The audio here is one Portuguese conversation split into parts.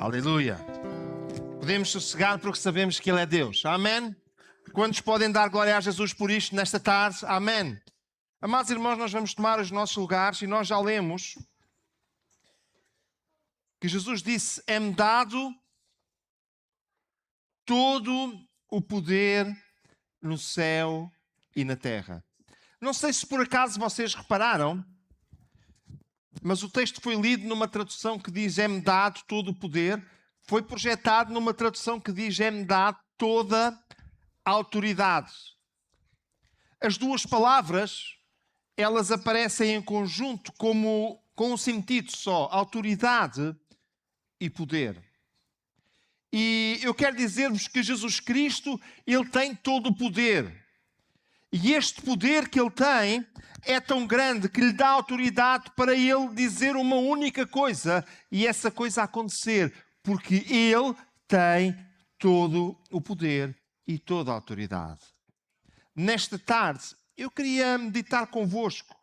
Aleluia. Podemos sossegar porque sabemos que Ele é Deus. Amém? Quantos podem dar glória a Jesus por isto nesta tarde? Amém. Amados irmãos, nós vamos tomar os nossos lugares e nós já lemos que Jesus disse: é-me dado todo o poder no céu e na terra. Não sei se por acaso vocês repararam, mas o texto foi lido numa tradução que diz é-me dado todo o poder. Foi projetado numa tradução que diz é-me dado toda a autoridade. As duas palavras, elas aparecem em conjunto como com um sentido só: autoridade e poder. E eu quero dizer-vos que Jesus Cristo, Ele tem todo o poder. E este poder que Ele tem é tão grande que lhe dá autoridade para Ele dizer uma única coisa e essa coisa acontecer, porque Ele tem todo o poder e toda a autoridade. Nesta tarde, eu queria meditar convosco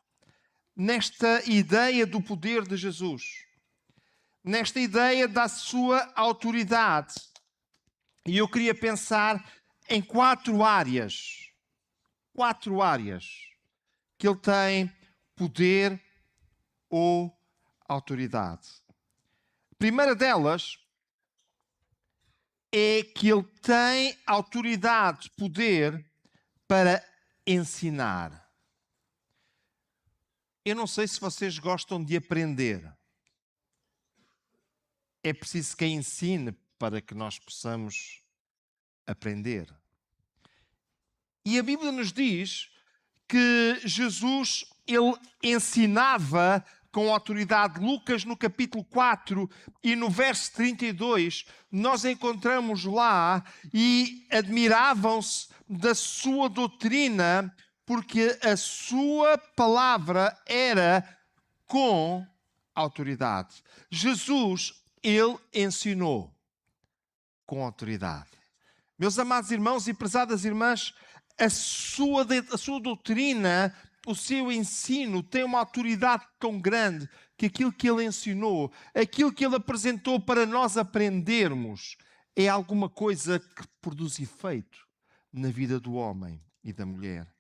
nesta ideia do poder de Jesus, nesta ideia da sua autoridade. E eu queria pensar em quatro áreas que Ele tem poder ou autoridade. A primeira delas é que Ele tem autoridade, poder para ensinar. Eu não sei se vocês gostam de aprender. É preciso quem ensine para que nós possamos aprender. E a Bíblia nos diz que Jesus, Ele ensinava com autoridade. Lucas, no capítulo 4 e no verso 32, nós encontramos lá e admiravam-se da sua doutrina, porque a sua palavra era com autoridade. Jesus, Ele ensinou com autoridade. Meus amados irmãos e prezadas irmãs, a sua doutrina, o seu ensino tem uma autoridade tão grande que aquilo que Ele ensinou, aquilo que Ele apresentou para nós aprendermos, é alguma coisa que produz efeito na vida do homem e da mulher.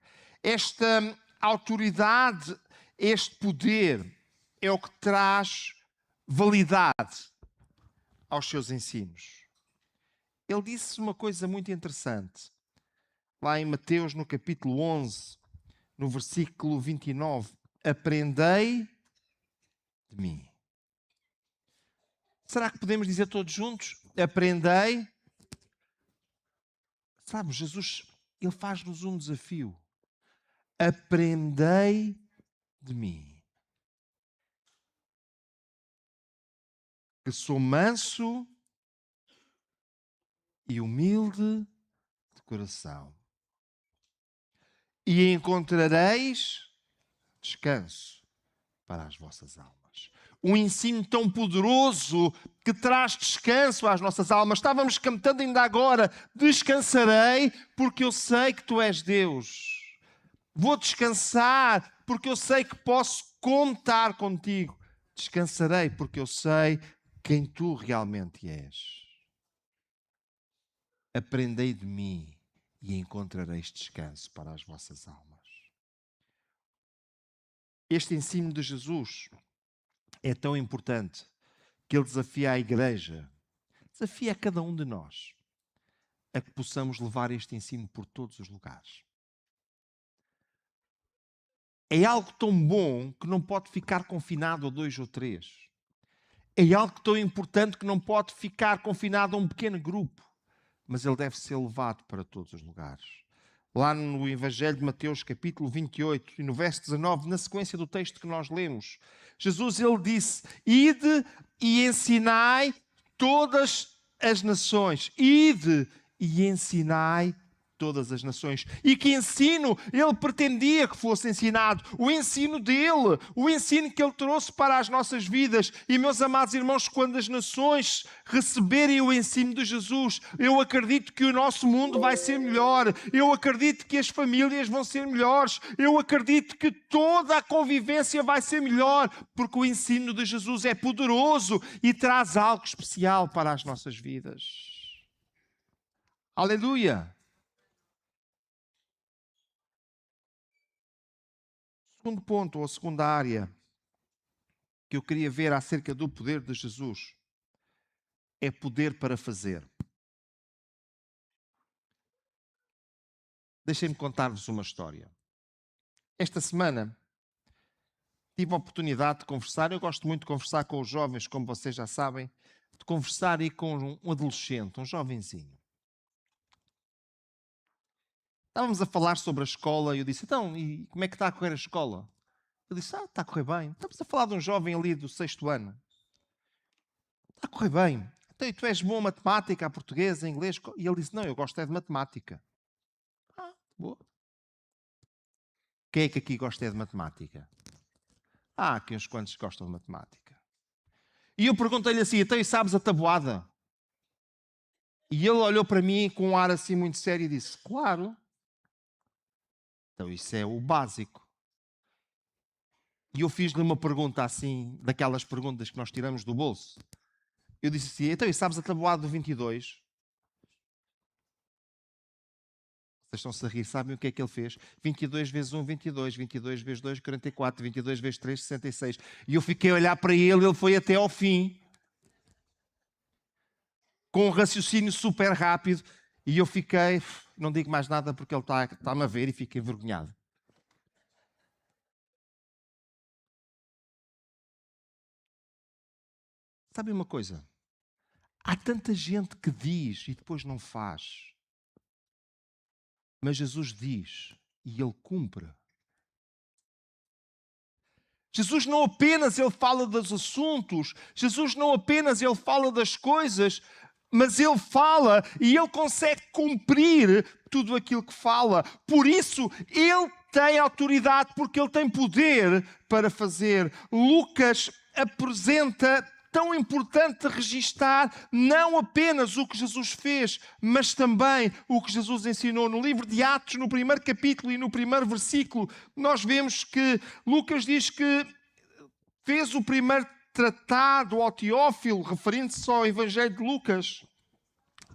Esta autoridade, este poder, é o que traz validade aos seus ensinos. Ele disse uma coisa muito interessante. Lá em Mateus, no capítulo 11, no versículo 29. Aprendei de mim. Será que podemos dizer todos juntos? Aprendei. Sabe, Jesus, Ele faz-nos um desafio. Aprendei de mim. Que sou manso e humilde de coração. E encontrareis descanso para as vossas almas. Um ensino tão poderoso que traz descanso às nossas almas. Estávamos cantando ainda agora: descansarei porque eu sei que Tu és Deus. Vou descansar porque eu sei que posso contar contigo. Descansarei porque eu sei quem Tu realmente és. Aprendei de mim e encontrareis descanso para as vossas almas. Este ensino de Jesus é tão importante que Ele desafia a igreja, desafia a cada um de nós, a que possamos levar este ensino por todos os lugares. É algo tão bom que não pode ficar confinado a 2 ou 3. É algo tão importante que não pode ficar confinado a um pequeno grupo, mas ele deve ser levado para todos os lugares. Lá no Evangelho de Mateus, capítulo 28, e no verso 19, na sequência do texto que nós lemos, Jesus, Ele disse: ide e ensinai todas as nações. Ide e ensinai todas as nações. E que ensino ele pretendia que fosse ensinado? O ensino dele, o ensino que ele trouxe para as nossas vidas. E, meus amados irmãos, quando as nações receberem o ensino de Jesus, eu acredito que o nosso mundo vai ser melhor. Eu acredito que as famílias vão ser melhores. Eu acredito que toda a convivência vai ser melhor, porque o ensino de Jesus é poderoso e traz algo especial para as nossas vidas. Aleluia! Segundo ponto, ou segunda área, que eu queria ver acerca do poder de Jesus, é poder para fazer. Deixem-me contar-vos uma história. Esta semana tive a oportunidade de conversar, eu gosto muito de conversar com os jovens, como vocês já sabem, de conversar aí com um adolescente, um jovenzinho. Estávamos a falar sobre a escola e eu disse, então, e como é que está a correr a escola? Ele disse, está a correr bem. Estamos a falar de um jovem ali do 6º ano. Está a correr bem. Então, e tu és bom a matemática, a português, a inglês? E ele disse, não, eu gosto é de matemática. Ah, boa. Quem é que aqui gosta é de matemática? Há aqui uns quantos gostam de matemática. E eu perguntei-lhe assim, então, e sabes a tabuada? E ele olhou para mim com um ar assim muito sério e disse, claro. Então, isso é o básico. E eu fiz-lhe uma pergunta assim, daquelas perguntas que nós tiramos do bolso. Eu disse assim, então, e sabes a tabuada do 22? Vocês estão-se a rir, sabem o que é que ele fez? 22 vezes 1, 22, 22 vezes 2, 44, 22 vezes 3, 66. E eu fiquei a olhar para ele, ele foi até ao fim, com um raciocínio super rápido, e eu fiquei, não digo mais nada porque ele está-me a ver e fico envergonhado. Sabe uma coisa? Há tanta gente que diz e depois não faz. Mas Jesus diz e Ele cumpre. Jesus não apenas Ele fala dos assuntos, Jesus não apenas Ele fala das coisas, mas Ele fala e Ele consegue cumprir tudo aquilo que fala. Por isso, Ele tem autoridade, porque Ele tem poder para fazer. Lucas apresenta tão importante registar não apenas o que Jesus fez, mas também o que Jesus ensinou. No livro de Atos, no 1º capítulo e no 1º versículo, nós vemos que Lucas diz que fez o primeiro tratado ao Teófilo, referindo-se ao Evangelho de Lucas,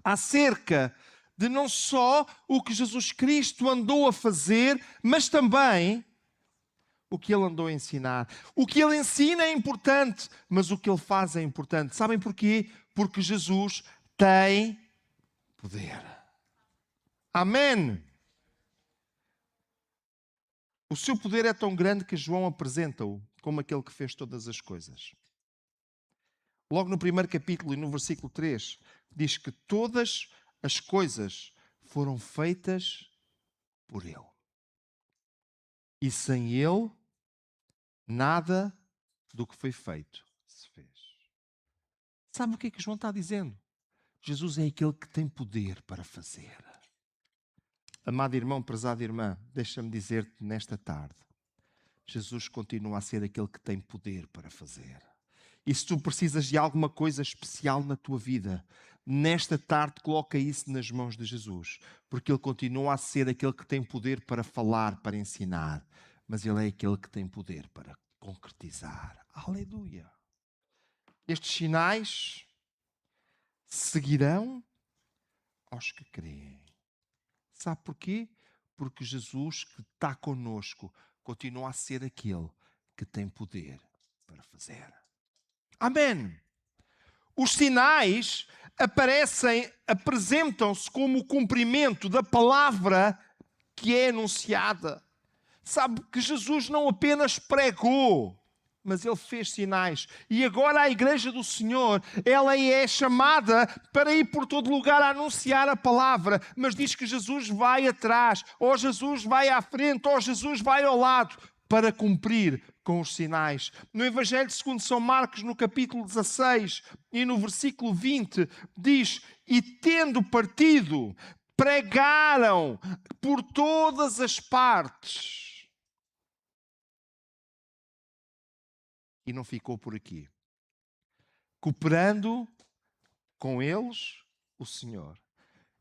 acerca de não só o que Jesus Cristo andou a fazer, mas também o que ele andou a ensinar. O que ele ensina é importante, mas o que ele faz é importante. Sabem porquê? Porque Jesus tem poder. Amém. O seu poder é tão grande que João apresenta-o como aquele que fez todas as coisas. Logo no 1º capítulo e no versículo 3, diz que todas as coisas foram feitas por Ele. E sem Ele, nada do que foi feito se fez. Sabe o que é que João está dizendo? Jesus é aquele que tem poder para fazer. Amado irmão, prezada irmã, deixa-me dizer-te nesta tarde, Jesus continua a ser aquele que tem poder para fazer. E se tu precisas de alguma coisa especial na tua vida, nesta tarde coloca isso nas mãos de Jesus, porque Ele continua a ser aquele que tem poder para falar, para ensinar, mas Ele é aquele que tem poder para concretizar. Aleluia! Estes sinais seguirão aos que creem. Sabe porquê? Porque Jesus, que está conosco, continua a ser aquele que tem poder para fazer. Amém! Os sinais apresentam-se como o cumprimento da palavra que é anunciada. Sabe que Jesus não apenas pregou, mas Ele fez sinais. E agora a Igreja do Senhor, ela é chamada para ir por todo lugar a anunciar a palavra. Mas diz que Jesus vai atrás, ou Jesus vai à frente, ou Jesus vai ao lado, para cumprir com os sinais. No Evangelho segundo São Marcos, no capítulo 16 e no versículo 20, diz, e tendo partido, pregaram por todas as partes. E não ficou por aqui. Cooperando com eles, o Senhor,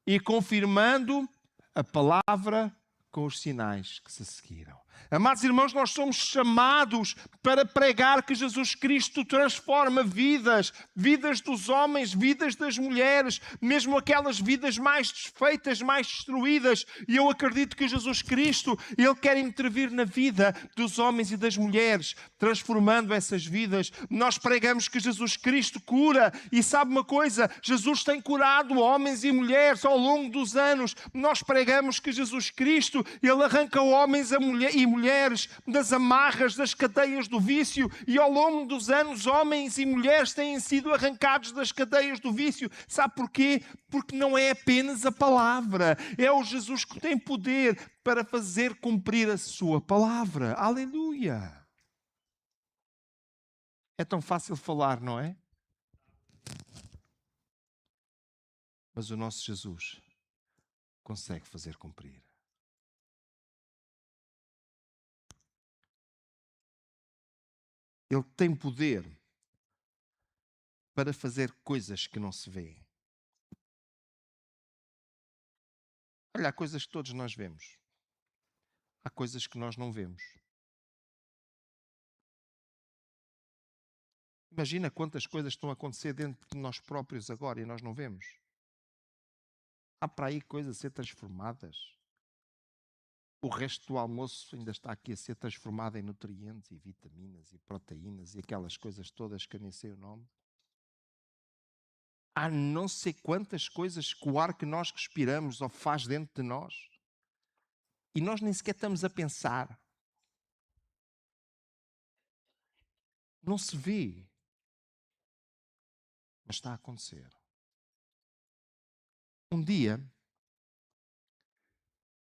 e confirmando a palavra com os sinais que se seguiram. Amados irmãos, nós somos chamados para pregar que Jesus Cristo transforma vidas, vidas dos homens, vidas das mulheres, mesmo aquelas vidas mais desfeitas, mais destruídas. E eu acredito que Jesus Cristo, Ele quer intervir na vida dos homens e das mulheres, transformando essas vidas. Nós pregamos que Jesus Cristo cura, e sabe uma coisa? Jesus tem curado homens e mulheres ao longo dos anos. Nós pregamos que Jesus Cristo, Ele arranca homens e mulheres das amarras, das cadeias do vício, e ao longo dos anos homens e mulheres têm sido arrancados das cadeias do vício. Sabe porquê? Porque não é apenas a palavra, é o Jesus que tem poder para fazer cumprir a sua palavra. Aleluia! É tão fácil falar, não é? Mas o nosso Jesus consegue fazer cumprir. Ele tem poder para fazer coisas que não se vêem. Olha, há coisas que todos nós vemos. Há coisas que nós não vemos. Imagina quantas coisas estão a acontecer dentro de nós próprios agora e nós não vemos. Há para aí coisas a ser transformadas. O resto do almoço ainda está aqui a ser transformado em nutrientes e vitaminas e proteínas e aquelas coisas todas que eu nem sei o nome. Há não sei quantas coisas que o ar que nós respiramos ou faz dentro de nós. E nós nem sequer estamos a pensar. Não se vê. Mas está a acontecer. Um dia,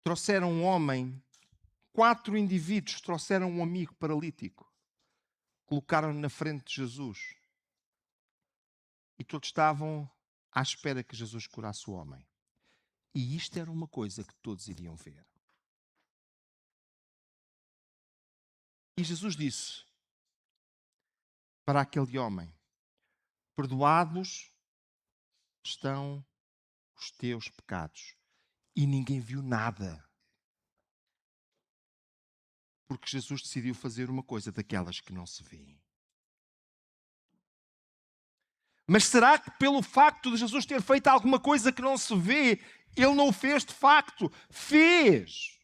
trouxeram um homem, 4 indivíduos trouxeram um amigo paralítico. Colocaram-no na frente de Jesus. E todos estavam à espera que Jesus curasse o homem. E isto era uma coisa que todos iriam ver. E Jesus disse para aquele homem: perdoados estão os teus pecados. E ninguém viu nada. Porque Jesus decidiu fazer uma coisa daquelas que não se vê. Mas será que pelo facto de Jesus ter feito alguma coisa que não se vê, Ele não o fez de facto? Fez!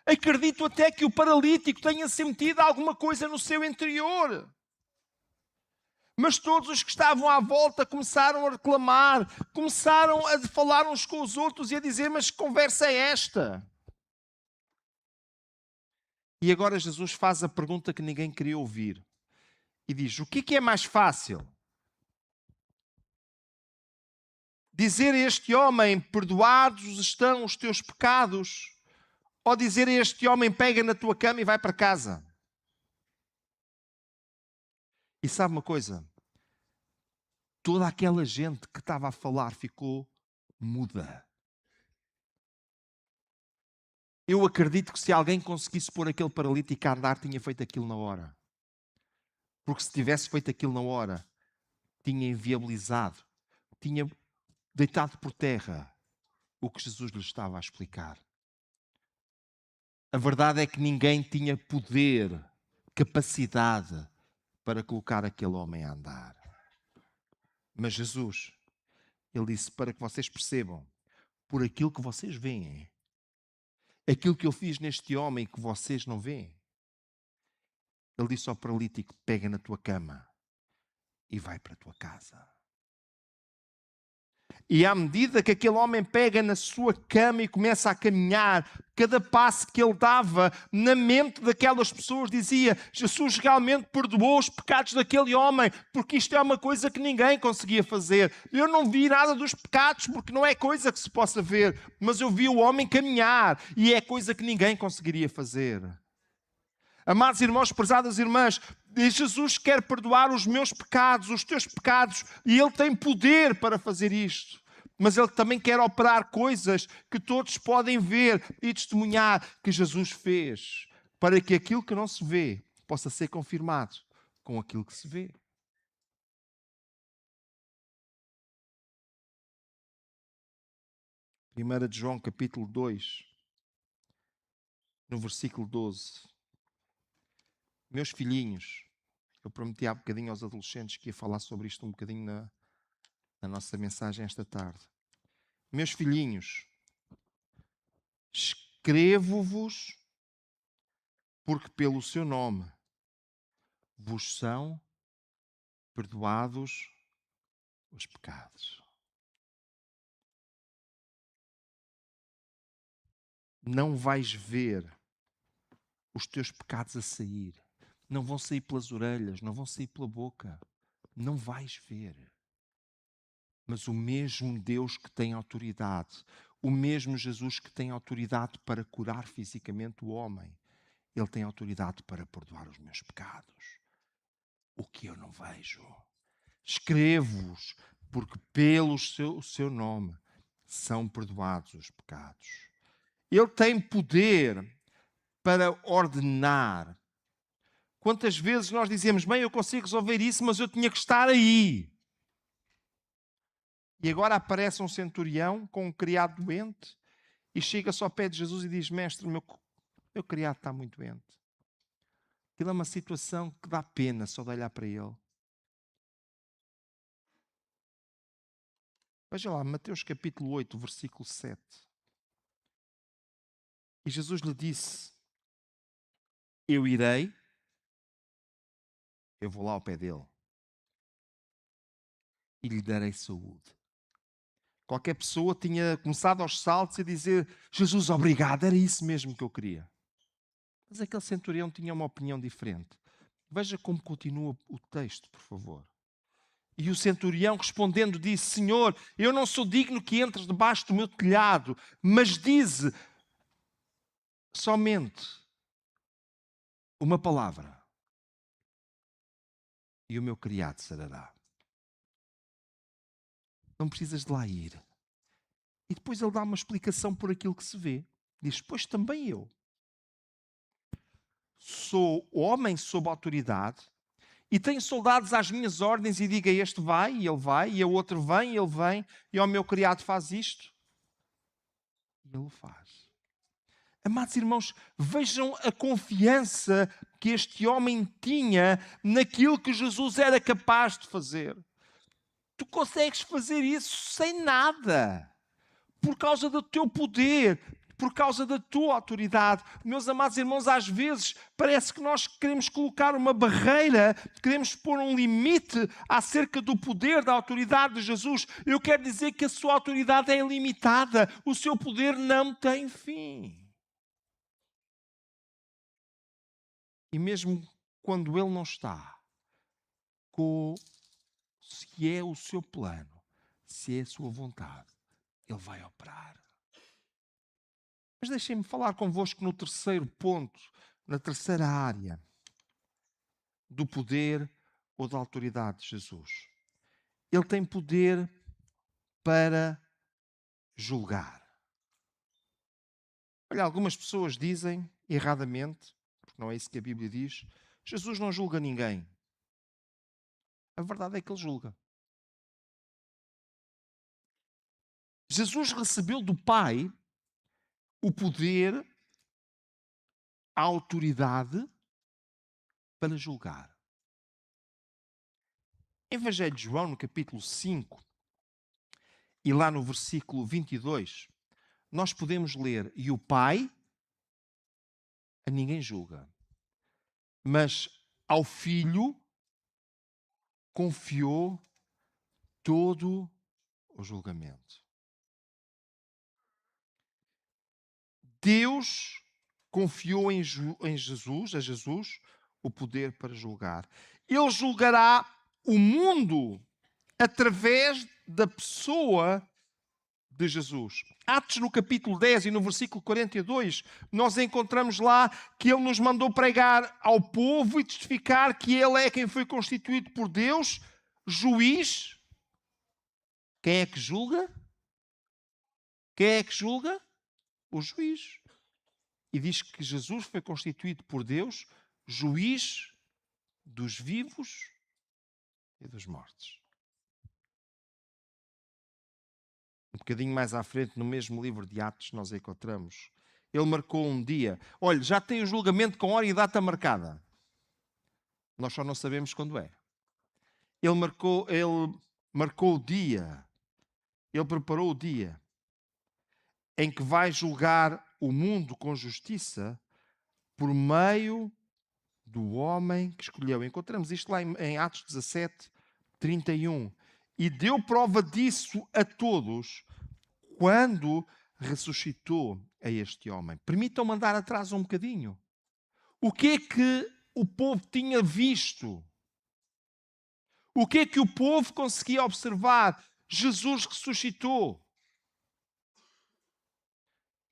Acredito até que o paralítico tenha sentido alguma coisa no seu interior. Mas todos os que estavam à volta começaram a reclamar, começaram a falar uns com os outros e a dizer: mas que conversa é esta? E agora Jesus faz a pergunta que ninguém queria ouvir. E diz: o que é mais fácil? Dizer a este homem: perdoados estão os teus pecados? Ou dizer a este homem: pega na tua cama e vai para casa? E sabe uma coisa? Toda aquela gente que estava a falar ficou muda. Eu acredito que se alguém conseguisse pôr aquele paralítico a andar, tinha feito aquilo na hora. Porque se tivesse feito aquilo na hora, tinha inviabilizado, tinha deitado por terra o que Jesus lhe estava a explicar. A verdade é que ninguém tinha poder, capacidade para colocar aquele homem a andar. Mas Jesus, Ele disse: para que vocês percebam, por aquilo que vocês veem, aquilo que eu fiz neste homem que vocês não veem. Ele disse ao paralítico: pega na tua cama e vai para a tua casa. E à medida que aquele homem pega na sua cama e começa a caminhar, cada passo que ele dava, na mente daquelas pessoas dizia: Jesus realmente perdoou os pecados daquele homem, porque isto é uma coisa que ninguém conseguia fazer. Eu não vi nada dos pecados, porque não é coisa que se possa ver, mas eu vi o homem caminhar, e é coisa que ninguém conseguiria fazer. Amados irmãos, prezadas irmãs, Jesus quer perdoar os meus pecados, os teus pecados, e Ele tem poder para fazer isto. mas Ele também quer operar coisas que todos podem ver e testemunhar que Jesus fez, para que aquilo que não se vê possa ser confirmado com aquilo que se vê. 1 de João, capítulo 2, no versículo 12. Meus filhinhos, eu prometi há bocadinho aos adolescentes que ia falar sobre isto um bocadinho na nossa mensagem esta tarde. Meus filhinhos, escrevo-vos porque pelo seu nome vos são perdoados os pecados. Não vais ver os teus pecados a sair. Não vão sair pelas orelhas, não vão sair pela boca. Não vais ver. Mas o mesmo Deus que tem autoridade, o mesmo Jesus que tem autoridade para curar fisicamente o homem, Ele tem autoridade para perdoar os meus pecados. O que eu não vejo. Escrevo-vos, porque pelo seu nome são perdoados os pecados. Ele tem poder para ordenar. Quantas vezes nós dizemos, bem, eu consigo resolver isso, mas eu tinha que estar aí. E agora aparece um centurião com um criado doente e chega-se ao pé de Jesus e diz, mestre, meu criado está muito doente. Aquilo é uma situação que dá pena só de olhar para ele. Veja lá, Mateus capítulo 8, versículo 7. E Jesus lhe disse, eu irei, eu vou lá ao pé dele e lhe darei saúde. Qualquer pessoa tinha começado aos saltos a dizer, Jesus, obrigado, era isso mesmo que eu queria. Mas aquele centurião tinha uma opinião diferente. Veja como continua o texto, por favor. E o centurião respondendo disse, Senhor, eu não sou digno que entres debaixo do meu telhado, mas dize somente uma palavra e o meu criado sarará. Não precisas de lá ir. E depois ele dá uma explicação por aquilo que se vê. Diz, pois também eu sou homem sob autoridade e tenho soldados às minhas ordens e digo a este vai, e ele vai, e a outro vem, e ele vem, e ao meu criado faz isto. E ele o faz. Amados irmãos, vejam a confiança que este homem tinha naquilo que Jesus era capaz de fazer. Tu consegues fazer isso sem nada, por causa do teu poder, por causa da tua autoridade. Meus amados irmãos, às vezes parece que nós queremos colocar uma barreira, queremos pôr um limite acerca do poder, da autoridade de Jesus. Eu quero dizer que a sua autoridade é ilimitada, o seu poder não tem fim. E mesmo quando Ele não está, se é o seu plano, se é a sua vontade, Ele vai operar. Mas deixem-me falar convosco no terceiro ponto, na terceira área do poder ou da autoridade de Jesus. Ele tem poder para julgar. Olha, algumas pessoas dizem, erradamente, porque não é isso que a Bíblia diz, Jesus não julga ninguém. A verdade é que Ele julga. Jesus recebeu do Pai o poder, a autoridade para julgar. Em Evangelho de João, no capítulo 5, e lá no versículo 22, nós podemos ler, e o Pai a ninguém julga, mas ao Filho confiou todo o julgamento. Deus confiou em Jesus, a Jesus, o poder para julgar. Ele julgará o mundo através da pessoa de Jesus. Atos no capítulo 10 e no versículo 42, nós encontramos lá que Ele nos mandou pregar ao povo e testificar que Ele é quem foi constituído por Deus, juiz. Quem é que julga? Quem é que julga? O juiz. E diz que Jesus foi constituído por Deus juiz dos vivos e dos mortos. Um bocadinho mais à frente, no mesmo livro de Atos, nós encontramos. Ele marcou um dia. Olha, já tem o julgamento com hora e data marcada. Nós só não sabemos quando é. Ele marcou o dia. Ele preparou o dia em que vai julgar o mundo com justiça por meio do homem que escolheu. Encontramos isto lá em Atos 17, 31. E deu prova disso a todos quando ressuscitou a este homem. Permitam-me andar atrás um bocadinho. O que é que o povo tinha visto? O que é que o povo conseguia observar? Jesus ressuscitou.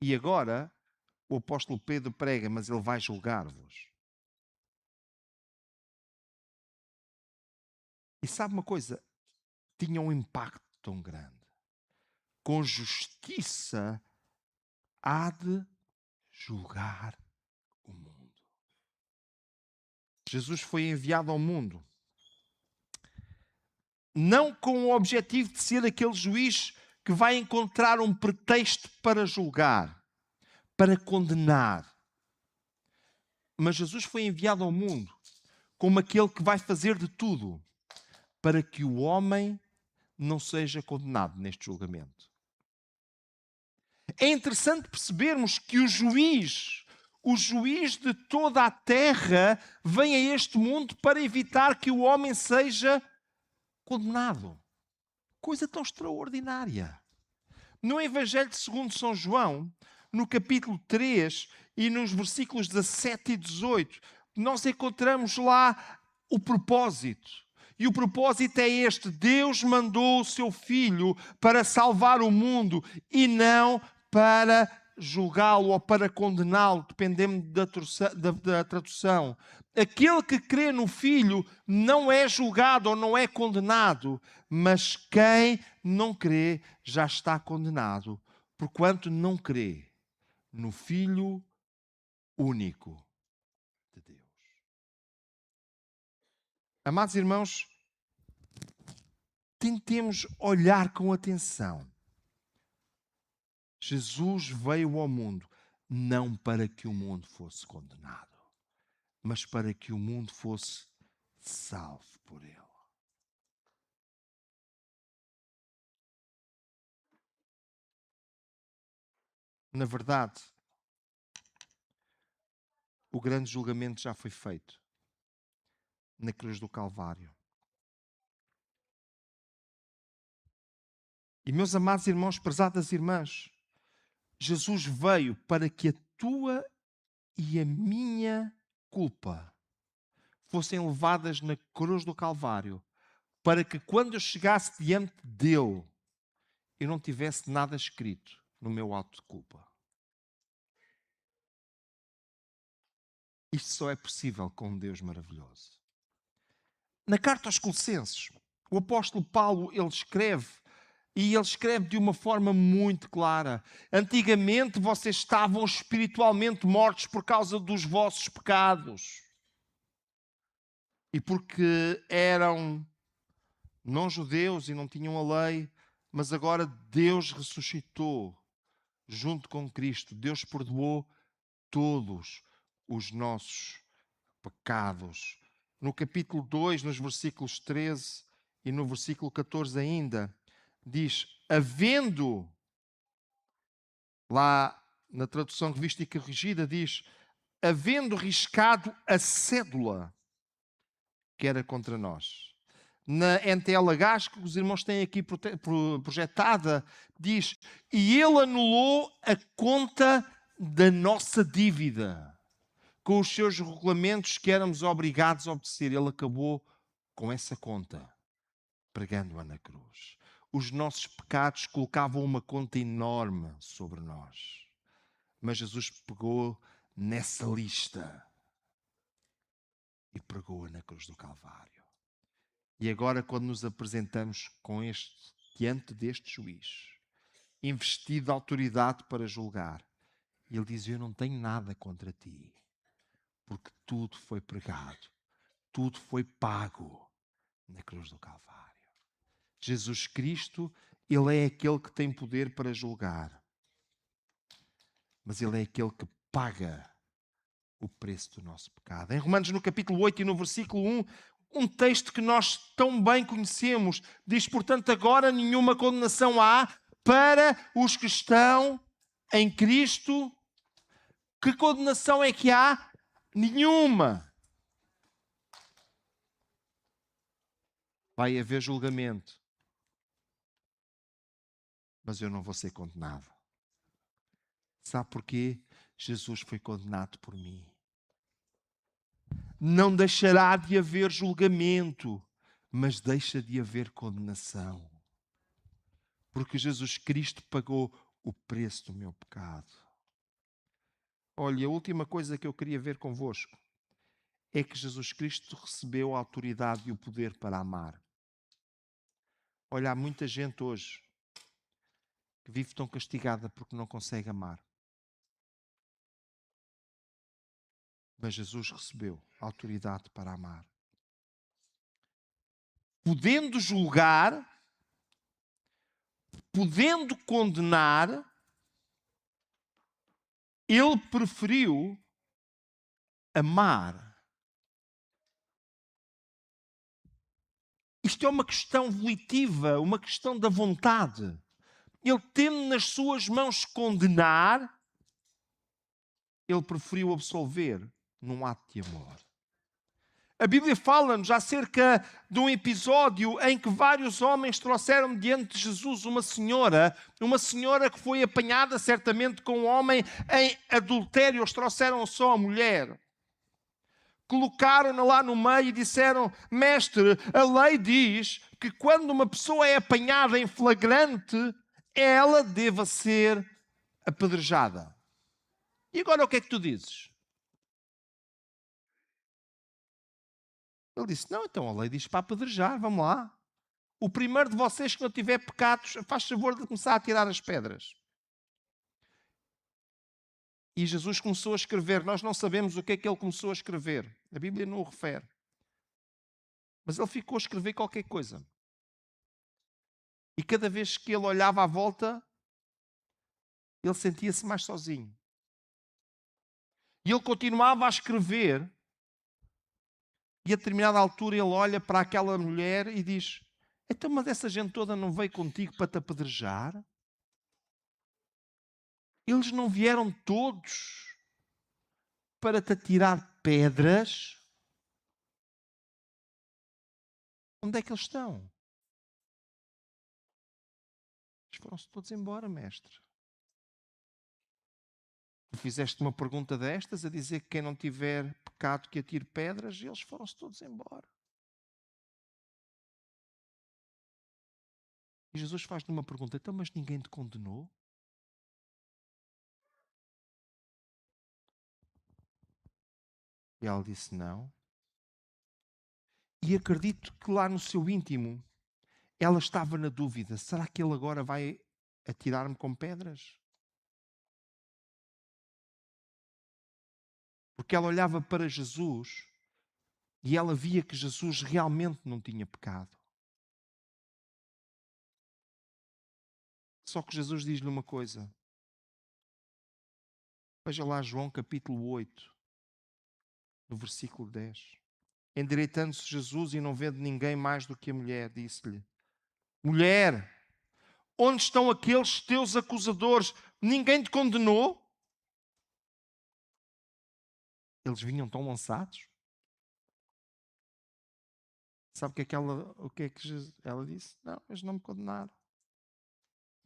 E agora o apóstolo Pedro prega, mas ele vai julgar-vos. E sabe uma coisa? Tinha um impacto tão grande. Com justiça há de julgar o mundo. Jesus foi enviado ao mundo não com o objetivo de ser aquele juiz que vai encontrar um pretexto para julgar, para condenar. Mas Jesus foi enviado ao mundo como aquele que vai fazer de tudo para que o homem não seja condenado neste julgamento. É interessante percebermos que o juiz de toda a terra, vem a este mundo para evitar que o homem seja condenado. Coisa tão extraordinária. No Evangelho segundo São João, no capítulo 3 e nos versículos 17 e 18, nós encontramos lá o propósito. E o propósito é este: Deus mandou o seu Filho para salvar o mundo e não para julgá-lo ou para condená-lo, dependendo da tradução. Aquele que crê no Filho não é julgado ou não é condenado, mas quem não crê já está condenado, porquanto não crê no Filho único de Deus. Amados irmãos, tentemos olhar com atenção. Jesus veio ao mundo não para que o mundo fosse condenado, mas para que o mundo fosse salvo por ele. Na verdade, o grande julgamento já foi feito na cruz do Calvário. E meus amados irmãos, prezadas irmãs, Jesus veio para que a tua e a minha culpa fossem levadas na cruz do Calvário, para que quando eu chegasse diante dele, eu não tivesse nada escrito no meu auto de culpa. Isto só é possível com um Deus maravilhoso. Na carta aos Colossenses, o apóstolo Paulo, ele escreve de uma forma muito clara. Antigamente vocês estavam espiritualmente mortos por causa dos vossos pecados. E porque eram não-judeus e não tinham a lei, mas agora Deus ressuscitou junto com Cristo. Deus perdoou todos os nossos pecados. No capítulo 2, nos versículos 13 e no versículo 14 ainda, diz: havendo, lá na tradução revista e corrigida, diz: havendo riscado a cédula que era contra nós. Na NTLH, que os irmãos têm aqui projetada, diz: e ele anulou a conta da nossa dívida com os seus regulamentos que éramos obrigados a obedecer. Ele acabou com essa conta, pregando-a na cruz. Os nossos pecados colocavam uma conta enorme sobre nós. Mas Jesus pegou nessa lista e pregou-a na cruz do Calvário. E agora, quando nos apresentamos diante deste juiz, investido de autoridade para julgar. E ele diz: eu não tenho nada contra ti, porque tudo foi pregado, tudo foi pago na cruz do Calvário. Jesus Cristo, ele é aquele que tem poder para julgar, mas ele é aquele que paga o preço do nosso pecado. Em Romanos, no capítulo 8 e no versículo 1, um texto que nós tão bem conhecemos, diz: portanto, agora nenhuma condenação há para os que estão em Cristo. Que condenação é que há? Nenhuma. Vai haver julgamento, mas eu não vou ser condenado. Sabe porquê? Jesus foi condenado por mim. Não deixará de haver julgamento, mas deixa de haver condenação. Porque Jesus Cristo pagou o preço do meu pecado. Olha, a última coisa que eu queria ver convosco é que Jesus Cristo recebeu a autoridade e o poder para amar. Olha, há muita gente hoje que vive tão castigada porque não consegue amar. Mas Jesus recebeu a autoridade para amar. Podendo julgar, podendo condenar, ele preferiu amar. Isto é uma questão volitiva, uma questão da vontade. Ele, tendo nas suas mãos condenar, ele preferiu absolver num ato de amor. A Bíblia fala-nos acerca de um episódio em que vários homens trouxeram diante de Jesus uma senhora que foi apanhada certamente com um homem em adultério. Eles trouxeram só a mulher. Colocaram-na lá no meio e disseram: mestre, a lei diz que quando uma pessoa é apanhada em flagrante, ela deva ser apedrejada. E agora o que é que tu dizes? Ele disse: não, então a lei diz para apedrejar, vamos lá. O primeiro de vocês que não tiver pecados, faz favor de começar a tirar as pedras. E Jesus começou a escrever. Nós não sabemos o que é que ele começou a escrever. A Bíblia não o refere. Mas ele ficou a escrever qualquer coisa. E cada vez que ele olhava à volta, ele sentia-se mais sozinho. E ele continuava a escrever. E a determinada altura ele olha para aquela mulher e diz: então, mas essa gente toda não veio contigo para te apedrejar? Eles não vieram todos para te atirar pedras? Onde é que eles estão? Eles foram-se todos embora, mestre. Tu fizeste uma pergunta destas a dizer que quem não tiver pecado que atire pedras, e eles foram-se todos embora. E Jesus faz-lhe uma pergunta: então, mas ninguém te condenou? E ela disse: não. E acredito que lá no seu íntimo ela estava na dúvida: será que ele agora vai atirar-me com pedras? Porque ela olhava para Jesus e ela via que Jesus realmente não tinha pecado. Só que Jesus diz-lhe uma coisa. Veja lá João capítulo 8, no versículo 10. Endireitando-se Jesus e não vendo ninguém mais do que a mulher, disse-lhe: mulher, onde estão aqueles teus acusadores? Ninguém te condenou? Eles vinham tão lançados. Sabe o que é que ela disse? Não, eles não me condenaram.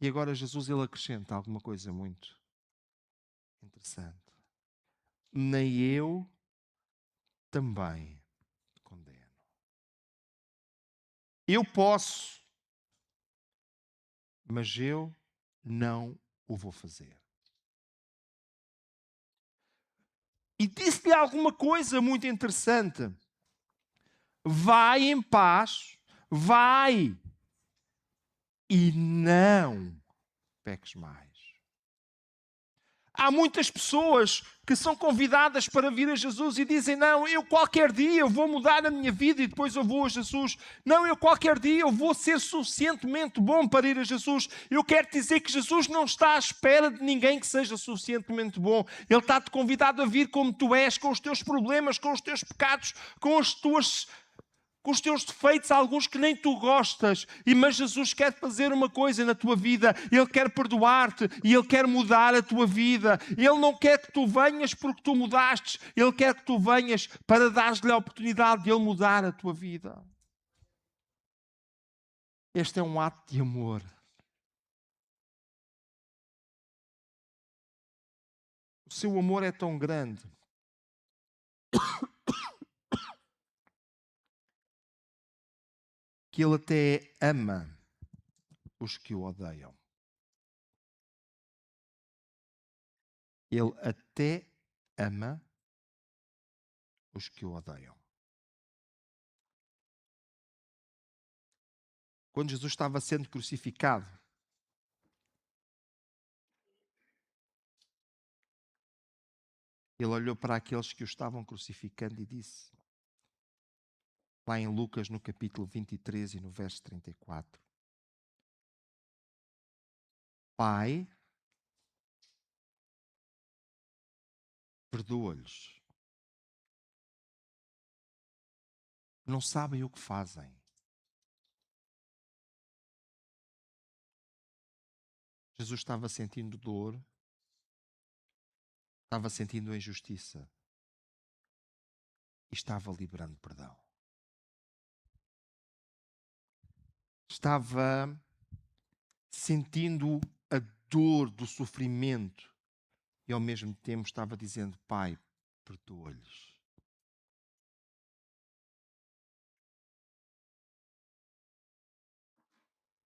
E agora Jesus ele acrescenta alguma coisa muito interessante. Nem eu também condeno. Eu posso, mas eu não o vou fazer. E disse-lhe alguma coisa muito interessante. Vai em paz, vai, e não peques mais. Há muitas pessoas que são convidadas para vir a Jesus e dizem: não, eu qualquer dia eu vou mudar a minha vida e depois eu vou a Jesus. Não, eu qualquer dia eu vou ser suficientemente bom para ir a Jesus. Eu quero dizer que Jesus não está à espera de ninguém que seja suficientemente bom. Ele está-te convidado a vir como tu és, com os teus problemas, com os teus pecados, com os teus defeitos, alguns que nem tu gostas. Mas Jesus quer fazer uma coisa na tua vida. Ele quer perdoar-te e Ele quer mudar a tua vida. Ele não quer que tu venhas porque tu mudaste. Ele quer que tu venhas para dar-lhe a oportunidade de Ele mudar a tua vida. Este é um ato de amor. O seu amor é tão grande que Ele até ama os que o odeiam. Ele até ama os que o odeiam. Quando Jesus estava sendo crucificado, Ele olhou para aqueles que o estavam crucificando e disse, lá em Lucas, no capítulo 23 e no verso 34, Pai, perdoa-lhes. Não sabem o que fazem. Jesus estava sentindo dor, estava sentindo injustiça e estava liberando perdão. Estava sentindo a dor do sofrimento e ao mesmo tempo estava dizendo, Pai, perdoa-lhes.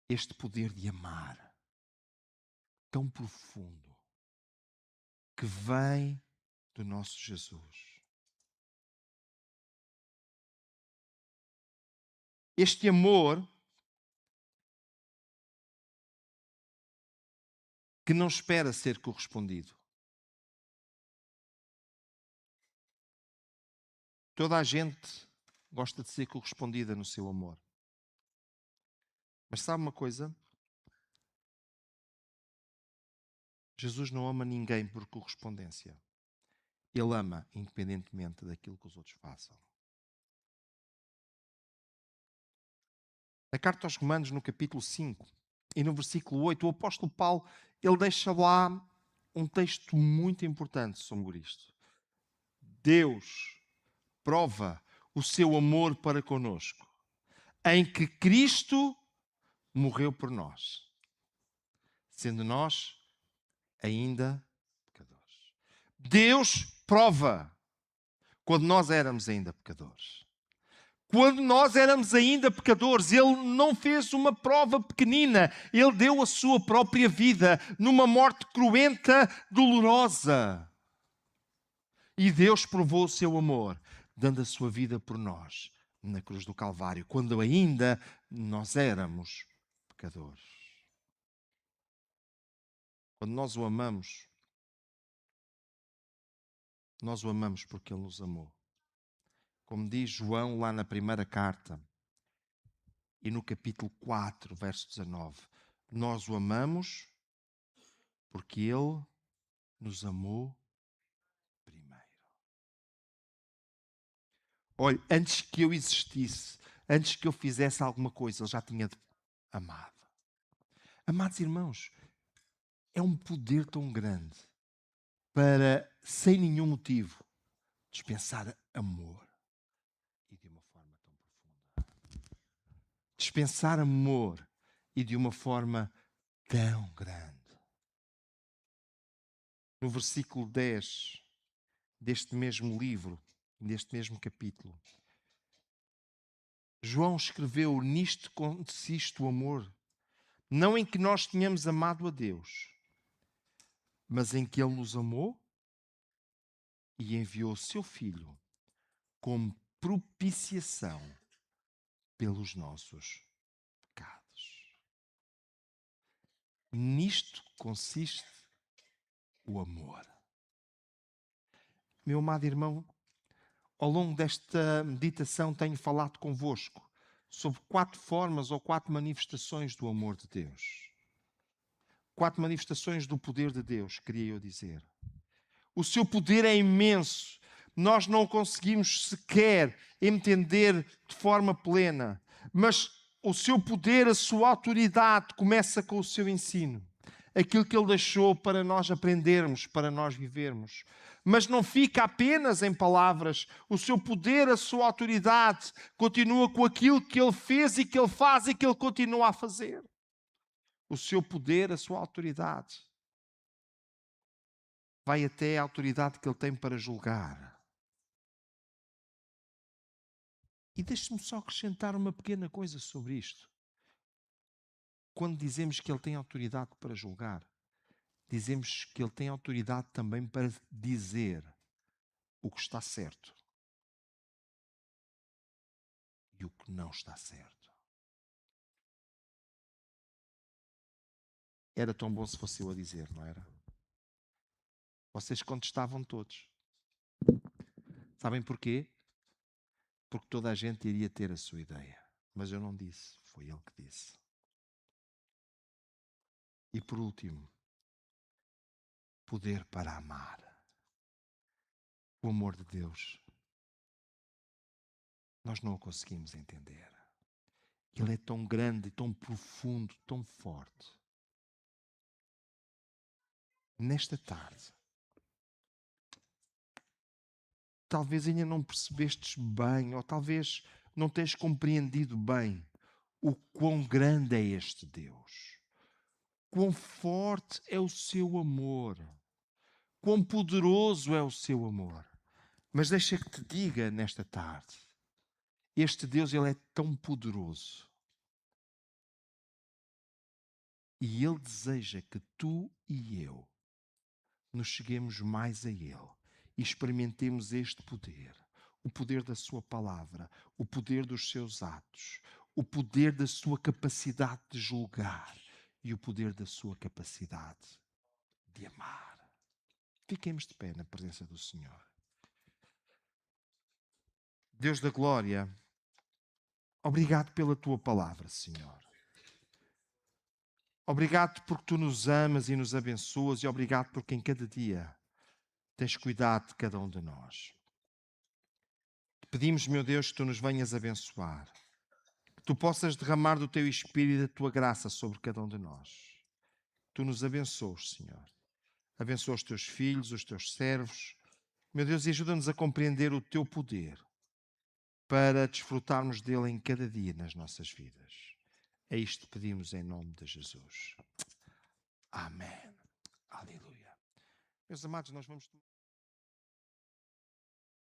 Este poder de amar tão profundo que vem do nosso Jesus. Este amor que não espera ser correspondido. Toda a gente gosta de ser correspondida no seu amor. Mas sabe uma coisa? Jesus não ama ninguém por correspondência. Ele ama independentemente daquilo que os outros façam. Na carta aos Romanos, no capítulo 5 e no versículo 8, o apóstolo Paulo, ele deixa lá um texto muito importante sobre isto. Deus prova o seu amor para conosco, em que Cristo morreu por nós, sendo nós ainda pecadores. Deus prova quando nós éramos ainda pecadores. Quando nós éramos ainda pecadores, Ele não fez uma prova pequenina. Ele deu a sua própria vida numa morte cruenta, dolorosa. E Deus provou o seu amor, dando a sua vida por nós na cruz do Calvário, quando ainda nós éramos pecadores. Quando nós o amamos porque Ele nos amou. Como diz João lá na primeira carta, e no capítulo 4, verso 19, nós o amamos porque Ele nos amou primeiro. Olha, antes que eu existisse, antes que eu fizesse alguma coisa, Ele já tinha amado. Amados irmãos, é um poder tão grande para, sem nenhum motivo, dispensar amor. E de uma forma tão profunda. Dispensar amor e de uma forma tão grande. No versículo 10 deste mesmo livro, deste mesmo capítulo, João escreveu: nisto consiste o amor, não em que nós tenhamos amado a Deus, mas em que Ele nos amou e enviou o seu Filho como propiciação pelos nossos pecados. Nisto consiste o amor. Meu amado irmão, ao longo desta meditação tenho falado convosco sobre 4 formas ou 4 manifestações do amor de Deus. 4 manifestações do poder de Deus, queria eu dizer. O seu poder é imenso. Nós não conseguimos sequer entender de forma plena. Mas o seu poder, a sua autoridade começa com o seu ensino. Aquilo que Ele deixou para nós aprendermos, para nós vivermos. Mas não fica apenas em palavras. O seu poder, a sua autoridade continua com aquilo que Ele fez e que Ele faz e que Ele continua a fazer. O seu poder, a sua autoridade vai até a autoridade que Ele tem para julgar. E deixe-me só acrescentar uma pequena coisa sobre isto. Quando dizemos que Ele tem autoridade para julgar, dizemos que Ele tem autoridade também para dizer o que está certo e o que não está certo. Era tão bom se fosse eu a dizer, não era? Vocês contestavam todos. Sabem porquê? Porque toda a gente iria ter a sua ideia. Mas eu não disse, foi Ele que disse. E por último, poder para amar. O amor de Deus, nós não o conseguimos entender. Ele é tão grande, tão profundo, tão forte. Nesta tarde, talvez ainda não percebestes bem, ou talvez não tenhas compreendido bem o quão grande é este Deus. Quão forte é o seu amor. Quão poderoso é o seu amor. Mas deixa que te diga nesta tarde, este Deus, Ele é tão poderoso. E Ele deseja que tu e eu nos cheguemos mais a Ele e experimentemos este poder. O poder da sua palavra, o poder dos seus atos, o poder da sua capacidade de julgar e o poder da sua capacidade de amar. Fiquemos de pé na presença do Senhor. Deus da glória, obrigado pela tua palavra, Senhor. Obrigado porque tu nos amas e nos abençoas e obrigado porque em cada dia tens cuidado de cada um de nós. Pedimos, meu Deus, que tu nos venhas abençoar. Que tu possas derramar do teu Espírito e da tua graça sobre cada um de nós. Tu nos abençoes, Senhor. Abençoa os teus filhos, os teus servos. Meu Deus, e ajuda-nos a compreender o teu poder para desfrutarmos dele em cada dia nas nossas vidas. É isto que pedimos em nome de Jesus. Amém. Aleluia. Meus amados, nós vamos...